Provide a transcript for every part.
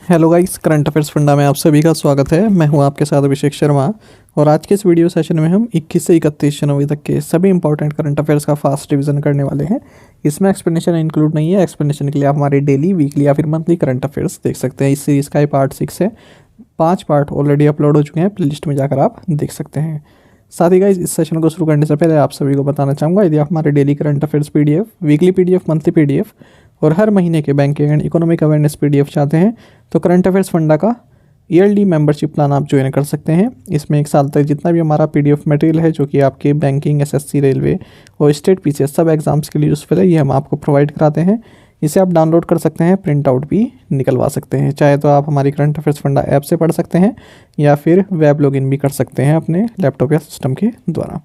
Hello guys, current affairs funda में आप सभी का स्वागत है। मैं हूं आपके साथ अभिषेक शर्मा और आज के इस वीडियो सेशन में हम 21 से 31 जनवरी तक के सभी इंपॉर्टेंट करंट अफेयर्स का फास्ट रिवीजन करने वाले हैं। इसमें एक्सप्लेनेशन इंक्लूड नहीं है। एक्सप्लेनेशन के लिए आप हमारे डेली, वीकली या फिर मंथली करंट अफेयर्स देख सकते हैं। इस सीरीज़ का ये पार्ट 6 है। 5 पार्ट ऑलरेडी अपलोड हो चुके हैं, प्ले लिस्ट में जाकर आप देख सकते हैं। साथ ही गाइस, इस सेशन को शुरू करने से पहले आप सभी को बताना चाहूँगा, यदि आप हमारे daily current affairs PDF, weekly PDF, monthly PDF और हर महीने के banking and economic awareness PDF चाहते हैं तो करंट अफेयर्स फंडा का ईयरली मेंबरशिप प्लान आप ज्वाइन कर सकते हैं। इसमें 1 साल तक जितना भी हमारा PDF मटेरियल है जो कि आपके बैंकिंग, SSC, रेलवे और स्टेट PCS सब एग्जाम्स के लिए यूज़फुल है, ये हम आपको प्रोवाइड कराते हैं। इसे आप डाउनलोड कर सकते हैं, प्रिंट आउट भी निकलवा सकते हैं। चाहे तो आप हमारी करंट अफेयर्स फंडा ऐप से पढ़ सकते हैं या फिर वेब लॉगिन भी कर सकते हैं अपने लैपटॉप या सिस्टम के द्वारा।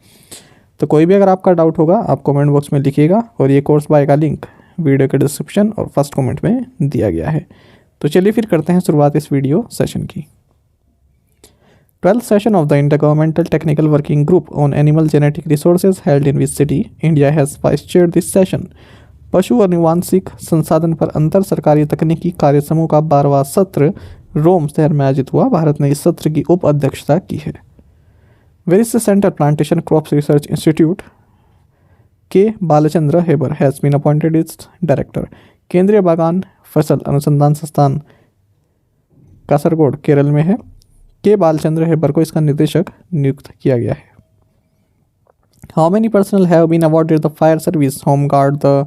तो कोई भी अगर आपका डाउट होगा आप कमेंट बॉक्स में लिखिएगा और ये कोर्स बाय का लिंक वीडियो के डिस्क्रिप्शन और फर्स्ट कमेंट में दिया गया है। तो चलिए फिर करते हैं शुरुआत इस वीडियो सेशन की। 12th session of the intergovernmental technical working group on animal genetic resources held in which city India has vice chair this session. पशु और अनुवांशिक संसाधन पर अंतर सरकारी तकनीकी कार्य समूह का 12वां सत्र रोम शहर में आयोजित हुआ। भारत ने इस सत्र की उप अध्यक्षता की है। Where is the central plantation crops research institute के Balachandra Hebbar has been appointed its director. केंद्रीय बागान फसल अनुसंधान संस्थान कासरगोड केरल में है। के बालचंद्र हेबर को इसका निदेशक नियुक्त किया गया है। How many personal have been awarded the fire service, home guard the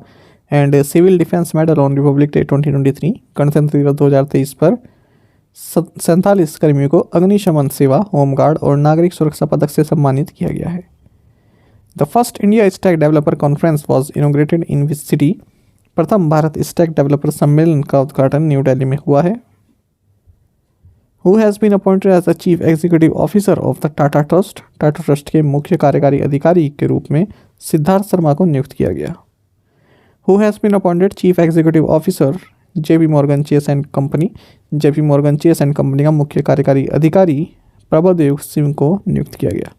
and civil defence medal on republic day 2023। गणतंत्र दिवस 2023 पर 47 कर्मियों को अग्निशमन सेवा, होमगार्ड और नागरिक सुरक्षा पदक से सम्मानित किया गया है। The first India stack developer conference was inaugurated in which city. प्रथम भारत स्टैक डेवलपर सम्मेलन का उद्घाटन न्यू दिल्ली में हुआ है। Who has been appointed as the chief executive officer of the Tata trust. Tata trust के मुख्य कार्यकारी अधिकारी के रूप में सिद्धार्थ शर्मा को नियुक्त किया गया। Who has been appointed chief executive officer JP Morgan Chase and company. JP Morgan Chase and company का मुख्य कार्यकारी अधिकारी प्रभदेव सिंह को नियुक्त किया गया।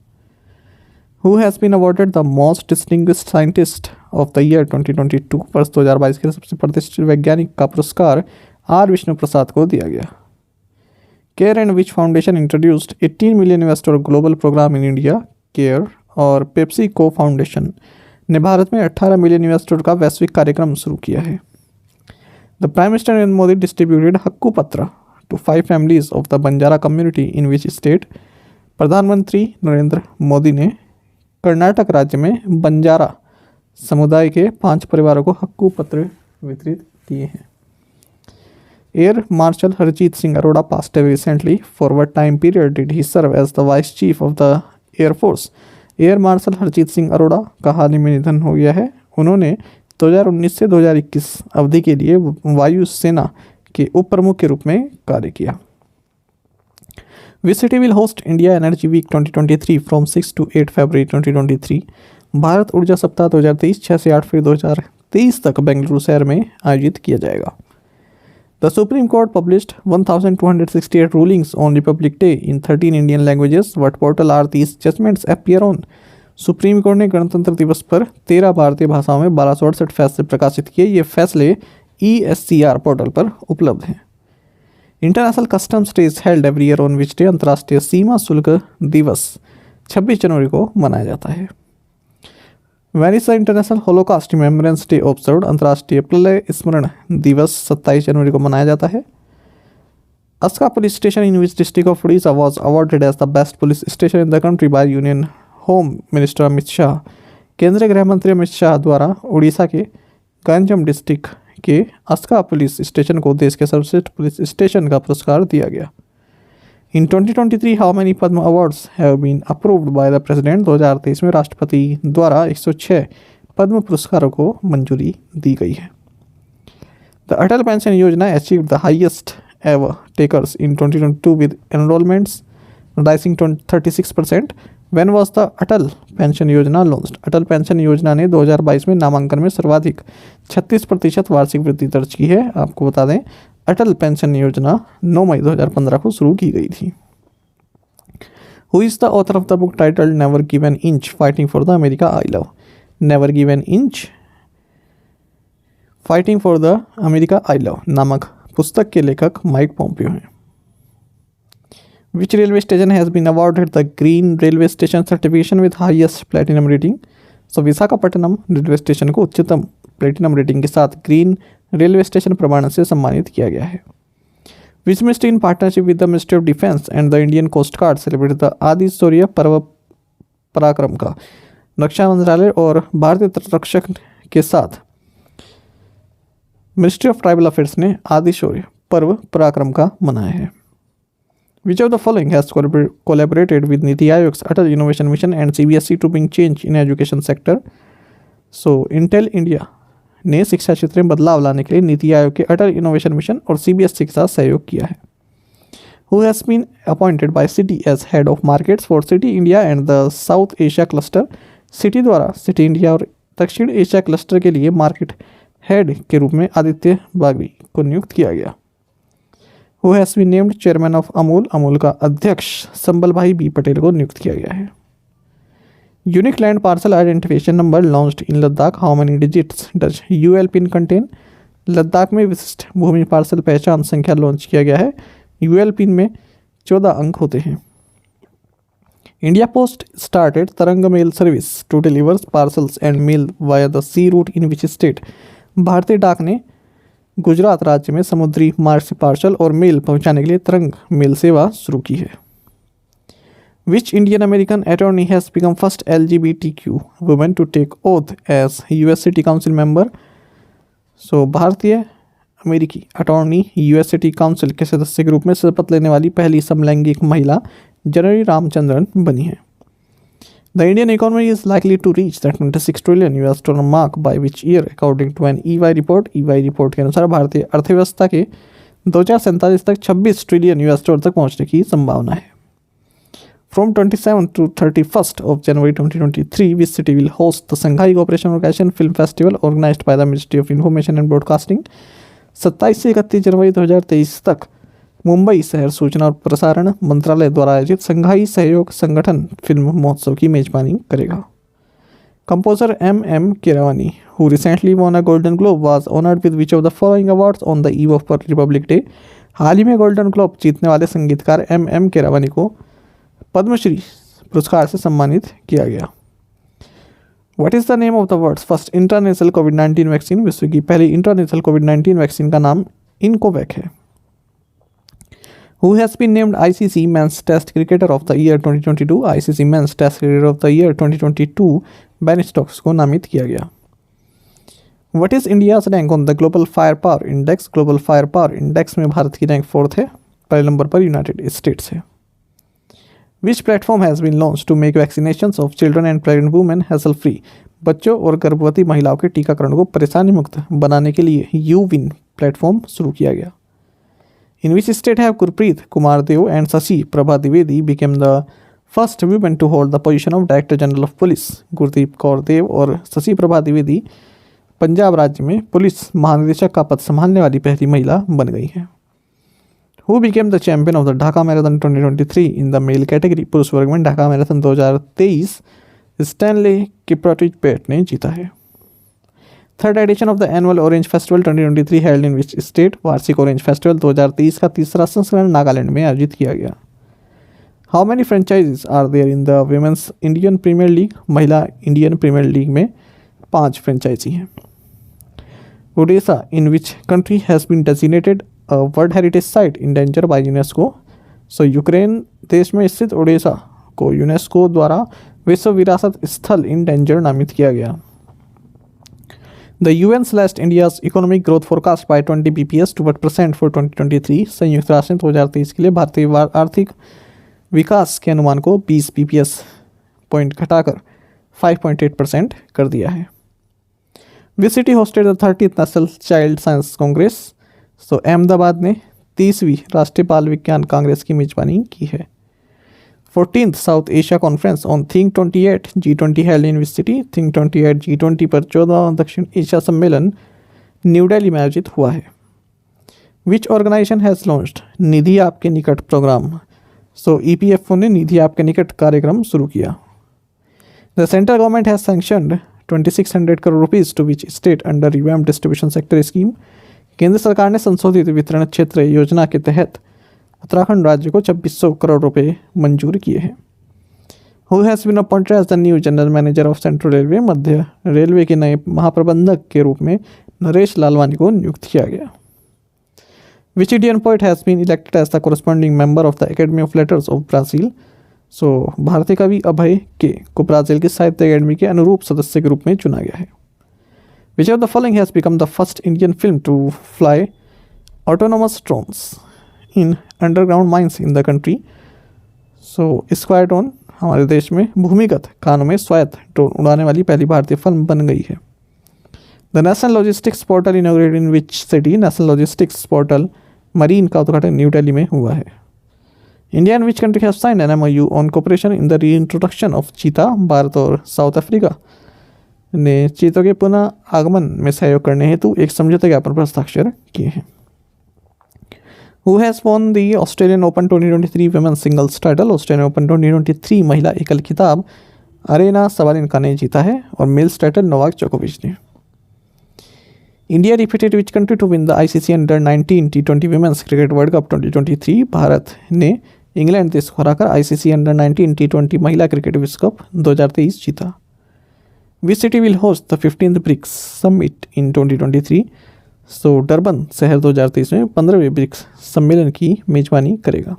Who has been awarded the most distinguished scientist of the year 2022। वर्ष 2022 के सबसे प्रतिष्ठित वैज्ञानिक का पुरस्कार R विष्णु प्रसाद को दिया गया। Care and which foundation introduced 18 million investor global programme in India. Care और पेप्सी को फाउंडेशन ने भारत में 18 मिलियन इन्वेस्टर का वैश्विक कार्यक्रम शुरू किया है। The prime minister Narendra Modi distributed हक्कू पत्र to 5 families of the Banjara community in which state. प्रधानमंत्री नरेंद्र मोदी ने कर्नाटक राज्य में बंजारा समुदाय के 5 परिवारों को हक्कू पत्र वितरित किए हैं। Air marshal Harjit Singh Arora passed away recently. For what time period did he serve as the vice chief of the air force. Air marshal Harjit Singh Arora का हाल ही में निधन हो गया है। उन्होंने 2019 से 2021 अवधि के लिए वायुसेना के उप प्रमुख के रूप में कार्य किया। Which city will host India Energy Week 2023 from 6 to 8 February 2023। Bharat ऊर्जा सप्ताह 2023 6 से 8 फरवरी 2023 तक बेंगलुरु शहर में आयोजित किया जाएगा। The Supreme Court published 1268 rulings on Republic Day in 13 Indian languages। What portal are these judgments appear on। Supreme court ने गणतंत्र दिवस पर 13 भारतीय भाषाओं में 1268 फैसले प्रकाशित किए। ये फैसले ESCR पोर्टल पर उपलब्ध हैं। International customs day is held every year on which day. अंतर्राष्ट्रीय सीमा शुल्क दिवस 26 जनवरी को मनाया जाता है। When is the international Holocaust remembrance day observed. अंतर्राष्ट्रीय प्रलय स्मरण दिवस 27 जनवरी को मनाया जाता है। Aska police station in which district of Orissa was awarded as the best police station in the country by union home minister Amit Shah. केंद्रीय गृह मंत्री अमित शाह द्वारा उड़ीसा के गंजम डिस्ट्रिक्ट के अस्का पुलिस स्टेशन को देश के सर्वश्रेष्ठ पुलिस स्टेशन का पुरस्कार दिया गया। In 2023 how many Padma awards have been approved by the president. 2023 में राष्ट्रपति द्वारा 106 पद्म पुरस्कारों को मंजूरी दी गई है। द अटल पेंशन योजना achieved the highest ever takers in 2022 with enrolments rising 36%। When was the Atal pension योजना लॉन्च्ड। अटल पेंशन योजना ने 2022 में नामांकन में सर्वाधिक 36% वार्षिक वृद्धि दर्ज की है। आपको बता दें, अटल पेंशन योजना 9 मई 2015 को शुरू की गई थी। Who is the author of the book titled never give an inch fighting for the America I love. Never give an inch fighting for the America I love नामक पुस्तक के लेखक माइक पॉम्पियो हैं। Which railway station has been awarded the green railway station certification with highest platinum rating. So Visakhapatnam railway station को उच्चतम platinum rating के साथ green railway station प्रमाण से सम्मानित किया गया है। Which ministry in partnership with the ministry of defence and the Indian coast guard celebrate the Aadi Shaurya पर्व पराक्रम का। रक्षा मंत्रालय और भारतीय तटरक्षक के साथ मिनिस्ट्री ऑफ ट्राइबल अफेयर्स ने आदि शौर्य पर्व पराक्रम का मनाया है। Which of the following has collaborated with Niti Aayog's Atal Innovation Mission and CBSE to bring change in education sector? So, Intel India ने शिक्षा क्षेत्र में बदलाव लाने के लिए नीति आयोग के अटल इनोवेशन मिशन और CBSE के साथ सहयोग किया है। Who has been appointed by Citi as head of markets for Citi India and the South Asia cluster? Citi द्वारा सिटी इंडिया और दक्षिण एशिया क्लस्टर के लिए मार्केट हेड के रूप में आदित्य बागवी को नियुक्त किया गया। Who has been named chairman of Amul? Amul का अध्यक्ष संबल भाई बी पटेल को नियुक्त किया गया है। Unique land parcel identification number launched in Ladakh, how many digits does ULPIN contain? Ladakh में विशिष्ट भूमि पार्सल पहचान संख्या लॉन्च किया गया है। यूएल पिन में 14 अंक होते हैं। India post started Tarang mail service to delivers parcels and mail via the sea route in which state? भारतीय डाक ने गुजरात राज्य में समुद्री मार्ग से पार्सल और मेल पहुंचाने के लिए तरंग मेल सेवा शुरू की है। Which Indian American attorney has become first LGBTQ women to take oath as US city council member? So भारतीय अमेरिकी अटॉर्नी US सिटी काउंसिल के सदस्य के रूप में शपथ लेने वाली पहली समलैंगिक महिला जननी रामचंद्रन बनी है। The Indian economy is likely to reach the 26 trillion US dollar mark by which year according to an EY report? EY report के अनुसार भारतीय अर्थव्यवस्था के 2047 तक 26 ट्रिलियन US डॉलर तक पहुंचने की संभावना है। From 27 to 31st of January 2023, which city will host the Shanghai Cooperation Organization Film Festival organized by the Ministry of Information and Broadcasting? 27 से 31 जनवरी 2023 तक मुंबई शहर सूचना और प्रसारण मंत्रालय द्वारा आयोजित संघाई सहयोग संगठन फिल्म महोत्सव की मेजबानी करेगा। Composer M.M. Keeravani who recently won a Golden Globe was honoured with which of the following awards on the eve of Republic Day? हाल ही में गोल्डन ग्लोब जीतने वाले संगीतकार M.M. कीरवानी को पद्मश्री पुरस्कार से सम्मानित किया गया। What is the name of the world's first international कोविड-19 वैक्सीन? विश्व की पहली इंटरनेशनल कोविड-19 वैक्सीन का नाम इनकोवैक है। Who has been named ICC Men's Test Cricketer of the Year 2022? ICC Men's Test Cricketer of the Year 2022 Ben Stokes को नामित किया गया। What is India's rank on the Global Firepower Index? Global Firepower Index में भारत की rank 4th है, पहले number पर United states है। Which platform has been launched to make vaccinations of children and pregnant women hassle free? बच्चों और गर्भवती महिलाओं के टीकाकरण को परेशानी मुक्त बनाने के लिए यूविन प्लेटफॉर्म शुरू किया गया। In which state have Gurpreet Kumar Dev and Shashi Prabha Dwivedi became the first women to hold the position of Director General of Police? Gurdeep Kaur देव और शशि प्रभा द्विवेदी पंजाब राज्य में पुलिस महानिदेशक का पद संभालने वाली पहली महिला बन गई हैं। Who became the champion of the Dhaka Marathon 2023 in the male category? पुरुष वर्ग में ढाका मैराथन 2023 स्टैनले किप्राटिच ने जीता है। Third edition of the annual orange festival 2023 held in which state? वार्षिक ऑरेंज फेस्टिवल 2023 का तीसरा संस्करण नागालैंड में आयोजित किया गया। How many franchises are there in the women's Indian premier league? महिला इंडियन प्रीमियर लीग में 5 फ्रेंचाइजी हैं। Odesa in which country has been designated a world heritage site in danger by UNESCO? So Ukraine देश में स्थित Odesa को UNESCO द्वारा विश्व विरासत स्थल इन डेंजर नामित किया गया। The UN slashed India's economic growth forecast by 20 bps to what percent for 2023? संयुक्त राष्ट्र ने 2023 के लिए भारतीय आर्थिक विकास के अनुमान को 20 bps पॉइंट घटाकर 5.8% कर दिया है। Which city hosted the 30th National Child Science Congress? तो अहमदाबाद ने 30वीं राष्ट्रीय बाल विज्ञान कांग्रेस की मेजबानी की है। 14th South Asia Conference on Think 28 G20 held in which city? Think 28 G20 पर 14वां दक्षिण एशिया सम्मेलन न्यू दिल्ली में आयोजित हुआ है। Which organization has launched निधि आपके निकट प्रोग्राम? सो EPFO ने निधि आपके निकट कार्यक्रम शुरू किया। The central government has sanctioned 2600 crore rupees to which state under revamped distribution sector scheme? केंद्र सरकार ने संशोधित वितरण क्षेत्र योजना के तहत उत्तराखंड राज्य को 2600 करोड़ रुपए मंजूर किए हैं। Who has been appointed as the new general manager of central railway, मध्य रेलवे के नए महाप्रबंधक के रूप में नरेश लालवानी को नियुक्त किया गया। Which Indian poet has been elected as the corresponding member of the Academy of Letters of Brazil. So भारतीय कवि अभय के को ब्राज़ील की साहित्य अकेडमी के अनुरूप सदस्य के रूप में चुना गया है। Which of the following has become the first Indian film to fly autonomous drones in underground mines in the country. So square drone हमारे देश में भूमिगत खानों में स्वायत्त ड्रोन उड़ाने वाली पहली भारतीय फिल्म बन गई है। The national logistics portal inaugurated in which city. National logistics portal marine का उद्घाटन न्यू दिल्ली में हुआ है। India and which country have signed an MOU on cooperation in the reintroduction of चीता। भारत और साउथ अफ्रीका ने चीतों के पुनः आगमन में सहयोग करने हेतु एक समझौते ज्ञापन पर हस्ताक्षर किए हैं। Who has won the Australian Open 2023 Women's Singles title? Australian open 2023 महिला एकल खिताब अरेना सबालेंका ने जीता है और मेल्स टाइटल नोवाक जोकोविच ने। India defeated which country to win the ICC under 19 T20 Women's Cricket World Cup 2023। Bharat ने इंग्लैंड देश को हराकर ICC अंडर 19 T20 महिला क्रिकेट विश्व कप 2023 जीता। Which city will host the 15th BRICS summit in 2023। So Durban शहर 2023 में 15वें ब्रिक्स सम्मेलन की मेजबानी करेगा।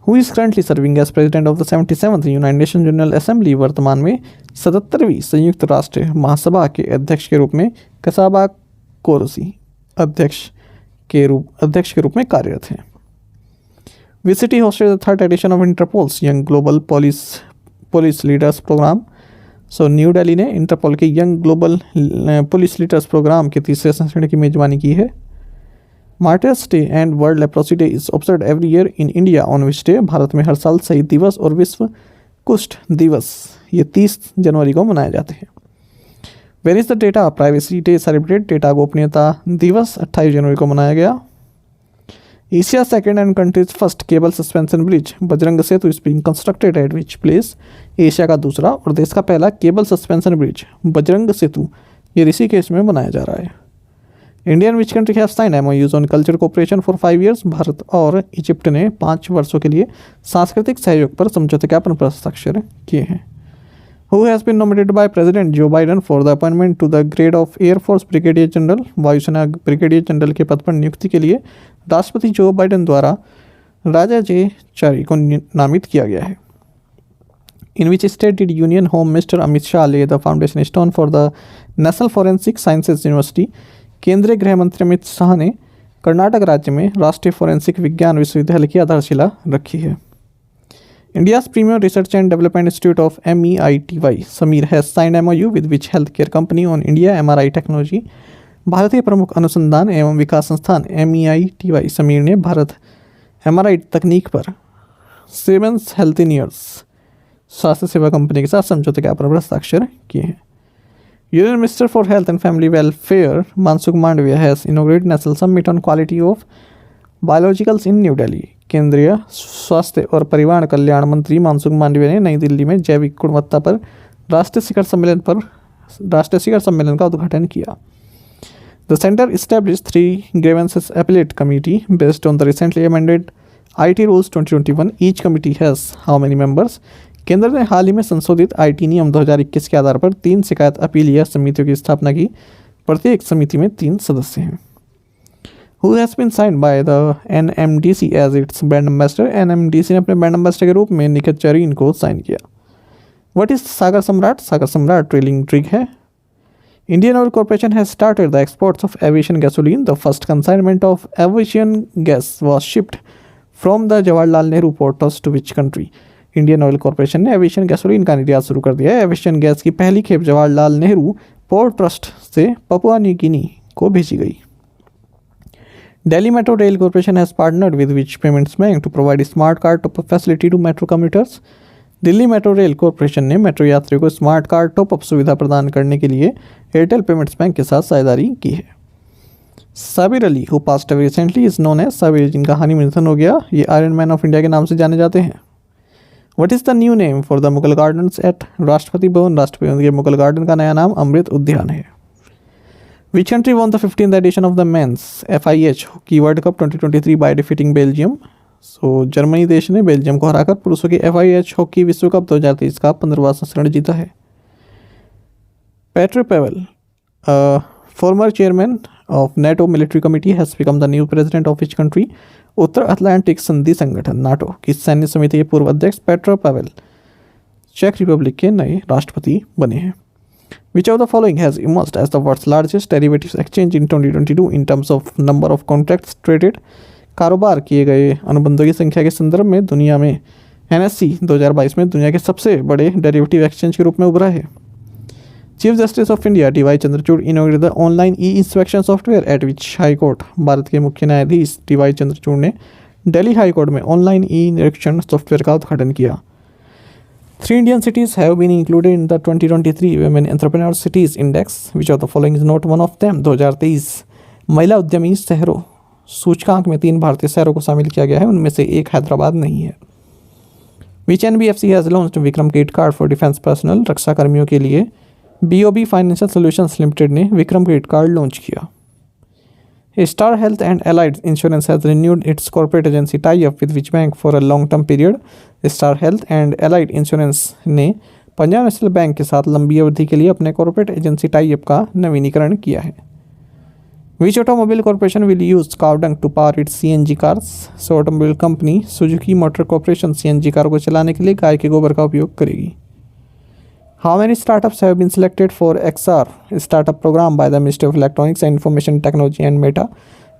Who is currently serving as president of the 77th united nation general assembly. वर्तमान में 77वीं संयुक्त राष्ट्र महासभा के अध्यक्ष के रूप में कसाबा कोरोसी अध्यक्ष के रूप में कार्यरत हैं। Which city hosted the 3rd edition of Interpol's young global police leaders programme. So new Delhi ने इंटरपोल के young global police leaders programme के तीसरे संस्करण की मेजबानी की है। Martyrs day and world leprosy day is observed every year in India on which day. Bharat में हर साल शहीद दिवस और विश्व कुष्ठ दिवस ये 30 जनवरी को मनाए जाते हैं। Where is the data privacy day celebrate. Data गोपनीयता दिवस 28 जनवरी को मनाया गया। Asia second and country's first cable suspension bridge Bajrang Setu is being constructed at which place. Asia का दूसरा और देश का पहला cable suspension bridge Bajrang Setu ये ऋषिकेश में बनाया जा रहा है। Indian which country have signed MOUs on culture cooperation for 5 years। Bharat और इजिप्ट ने 5 वर्षों के लिए सांस्कृतिक सहयोग पर समझौते ज्ञापन पर हस्ताक्षर किए हैं। Who has been nominated by president Joe Biden for the appointment to the grade of air force brigadier general. वायुसेना ब्रिगेडियर जनरल के पद पर नियुक्ति के लिए राष्ट्रपति जो बाइडन द्वारा राजा जे चारी को नामित किया गया है। In which state did union home minister Amit Shah lay the foundation stone for the National Forensic Sciences University. केंद्रीय गृह मंत्री अमित शाह ने कर्नाटक राज्य में राष्ट्रीय फोरेंसिक विज्ञान विश्वविद्यालय की आधारशिला रखी है। India's premier research and development institute of MEITY Sameer has signed MOU with which health care company on India MRI technology. भारतीय प्रमुख अनुसंधान एवं विकास संस्थान MEITY समीर ने भारत MRI तकनीक पर सेवेंस हेल्थिनियर्स स्वास्थ्य सेवा कंपनी के साथ समझौते ज्ञापन पर हस्ताक्षर किए हैं। Union minister for health and family welfare Mansukh Mandaviya has inaugurated national summit on quality of biologicals in new Delhi. केंद्रीय स्वास्थ्य और परिवार कल्याण मंत्री मनसुख मांडविया ने नई दिल्ली में जैविक गुणवत्ता पर राष्ट्रीय शिखर सम्मेलन का उद्घाटन किया। The centre established 3 grievances appellate committee based on the recently amended IT rules 2021. Each committee has how many members? केंद्र ने हाल ही में संशोधित IT नियम 2021 के आधार पर 3 शिकायत अपीलीय समितियों की स्थापना की। प्रत्येक समिति में 3 सदस्य हैं। Who has been signed by the NMDC as its brand ambassador? NMDC ने अपने ब्रांड एम्बेसडर के रूप में निखत जरीन को साइन किया। What is सागर सम्राट? सागर सम्राट ट्रेलिंग ट्रिग है। Indian Oil Corporation has started the exports of aviation gasoline. The first consignment of aviation gas was shipped from the Jawaharlal Nehru Port Trust to which country? Indian oil corporation ने aviation gasoline का निर्यात शुरू कर दिया है। Aviation gas की पहली खेप जवाहरलाल नेहरू पोर्ट ट्रस्ट से पपुआ न्यू गिनी को भेजी गई। Delhi metro rail corporation has partnered with which payments bank to provide smart card top facility to metro commuters. Delhi metro rail corporation ने मेट्रो यात्रियों को स्मार्ट कार्ड टॉप अप सुविधा प्रदान करने के लिए एयरटेल पेमेंट्स बैंक के साथ साझेदारी की है। Sabir Ali who passed away recently is known as Sabir, जिनका हानि में निधन हो गया, ये आयरन मैन ऑफ इंडिया के नाम से जाने जाते हैं। What is the new name for the Mughal gardens at Rashtrapati Bhavan? Rashtrapati Bhavan के मुगल गार्डन का नया नाम अमृत उद्यान है। Which country won the 15th edition of the men's FIH hockey world cup 2023 by defeating Belgium. So Germany देश ने बेल्जियम को हराकर पुरुषों की FIH हॉकी विश्व कप 2023 का 15वां संस्करण जीता है। Petr Pavel, former chairman of NATO military committee, has become the new president of which country. उत्तर अटलांटिक संधि संगठन नाटो की सैन्य समिति के पूर्व अध्यक्ष पेट्रो पेवेल चेक रिपब्लिक के नए राष्ट्रपति बने हैं। Which of the following has emerged as the world's largest derivatives exchange in 2022 in terms of number of contracts traded? कारोबार किए गए अनुबंधों की संख्या के संदर्भ में दुनिया में NSE 2022 में दुनिया के सबसे बड़े डेरिवेटिव एक्सचेंज के रूप में उभरा है। Chief justice of India DY Chandrachud inaugurated the online e inspection software at which high court. भारत के मुख्य न्यायाधीश DY चंद्रचूड़ ने दिल्ली हाई कोर्ट में ऑनलाइन ई-निरीक्षण सॉफ्टवेयर का उद्घाटन किया। 3 Indian cities have been included in the 2023 Women Entrepreneur Cities Index. Which of the following is not one of them? 2023 महिला उद्यमी शहरों सूचकांक में 3 भारतीय शहरों को शामिल किया गया है, उनमें से एक हैदराबाद नहीं है। Which NBFC has launched Vikram credit card for defence personnel. रक्षा कर्मियों के लिए BOB फाइनेंशियल सॉल्यूशंस लिमिटेड ने विक्रम क्रेडिट कार्ड लॉन्च किया। Star Health and Allied Insurance has renewed its corporate agency tie-up with which bank for a long-term period? Star Health and Allied Insurance ने Punjab national bank के साथ लंबी अवधि के लिए अपने कॉर्पोरेट एजेंसी टाई-अप का नवीनीकरण किया है। Which automobile corporation will use cow dung to power its CNG cars? So automobile company Suzuki motor corporation CNG car को चलाने के लिए गाय के गोबर का उपयोग करेगी। How many startups have been selected for XR startup program by the Ministry of Electronics and Information Technology and Meta?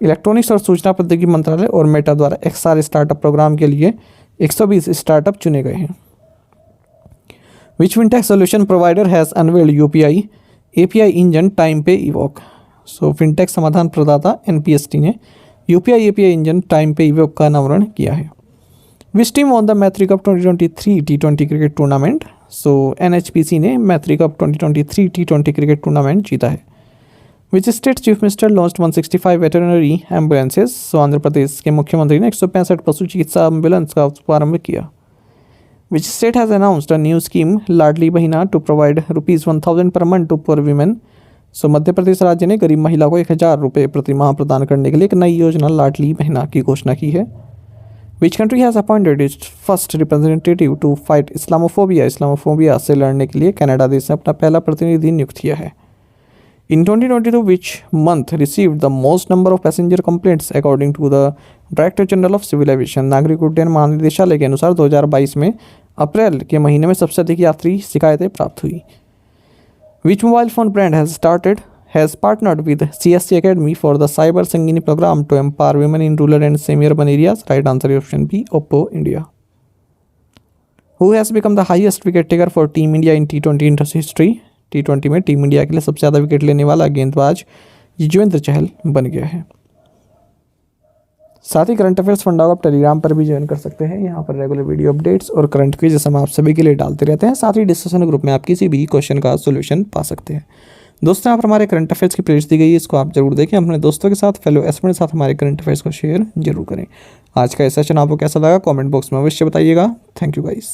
Electronics और सूचना प्रौद्योगिकी मंत्रालय और मेटा द्वारा XR स्टार्टअप प्रोग्राम के लिए 120 स्टार्टअप चुने गए हैं। Which fintech solution provider has unveiled UPI API engine TimePay Evoke? So fintech समाधान प्रदाता NPST ने UPI API engine TimePay Evoke का अनावरण किया है। Which team won the मैत्री कप 2023 T20 क्रिकेट टूर्नामेंट? सो NHPC ने मैत्री कप 2023 T20 क्रिकेट टूर्नामेंट जीता है। Which state chief minister launched 165 veterinary ambulances. So Andhra Pradesh के मुख्यमंत्री ने 165 पशु चिकित्सा एम्बुलेंस का प्रारंभ किया। Which state has announced a new scheme Ladli Behna to provide ₹1000 per month to poor women. So Madhya Pradesh राज्य ने गरीब महिला को 1000 रुपये प्रति माह प्रदान करने के लिए एक नई योजना लाडली बहिना की घोषणा की है। Which country has appointed its first representative to fight Islamophobia? Islamophobia से लड़ने के लिए कनाडा देश ने अपना पहला प्रतिनिधि नियुक्त किया है। In 2022, which month received the most number of passenger complaints according to the Director General of Civil Aviation? नागरिक उड्डयन महानिदेशालय के अनुसार 2022 में अप्रैल के महीने में सबसे अधिक यात्री शिकायतें प्राप्त हुई। Which mobile phone brand has partnered with CSC Academy for the Cyber Sangini program to empower women in rural and semi-urban areas? Right answer is option B, Oppo India. Who has become the highest wicket taker for Team India in T20 history? T20 में team India के लिए सबसे ज़्यादा wicket लेने वाला गेंदबाज युजवेंद्र चहल बन गया है। साथ ही करंट अफेयर्स फंडा को आप टेलीग्राम पर भी ज्वाइन कर सकते हैं। यहाँ पर रेगुलर वीडियो अपडेट्स और करंट क्विज हम आप सभी के लिए डालते रहते हैं। साथ ही डिस्कशन ग्रुप में आप किसी भी क्वेश्चन का सोल्यूशन पा सकते हैं। दोस्तों यहाँ पर हमारे करंट अफेयर्स की प्लेलिस्ट दी गई है, इसको आप जरूर देखें। अपने दोस्तों के साथ फेलो एस्पिरेंट्स के साथ हमारे करंट अफेयर्स को शेयर जरूर करें। आज का ये सेशन आपको कैसा लगा कमेंट बॉक्स में अवश्य बताइएगा। Thank you guys.